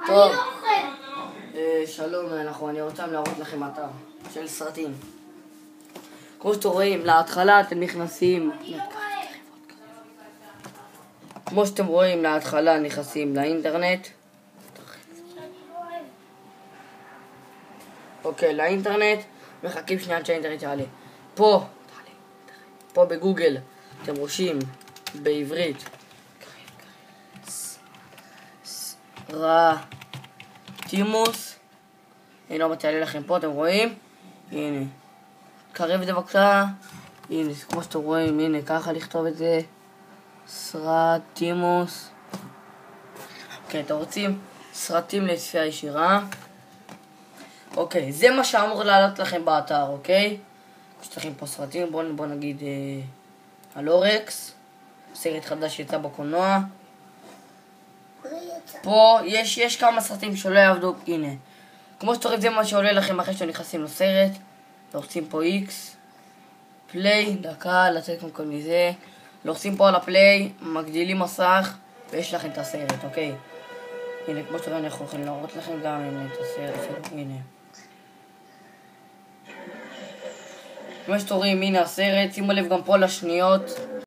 טוב, שלום, אני רוצה להראות לכם אתר של סרטים. כמו שאתם רואים, להתחלה אתם נכנסים לאינטרנט. אוקיי, לאינטרנט, מחכים שנייה שהאינטרנט יעלה. פה בגוגל אתם רושמים בעברית סרטימוס. הנה, לא מתעלה לכם פה, אתם רואים? הנה, קרב את זה בבקשה. הנה, כמו שאתם רואים, הנה, ככה לכתוב את זה, סרטימוס. אוקיי, אתם רוצים סרטים לצפייה ישירה. אוקיי, זה מה שאמור לעלות לכם באתר, אוקיי? יש לכם פה סרטים, בוא נגיד הלורקס, סרט חדש שיצא בקולנוע. פה יש כמה סרטים שלא יעבדו, הנה. כמו שאתם רואים, זה מה שעולה לכם אחרי שאתם נכנסים לסרט. לוחצים פה X, פליי, דקה, לצאת כל מזה. לוחצים פה על הפליי, מגדילים מסך, ויש לכם את הסרט, אוקיי? הנה, כמו שאתם רואים, אנחנו יכולים להראות לכם גם הנה, את הסרט, הנה. כמו שאתם רואים, הנה הסרט, שימו לב גם פה לשניות.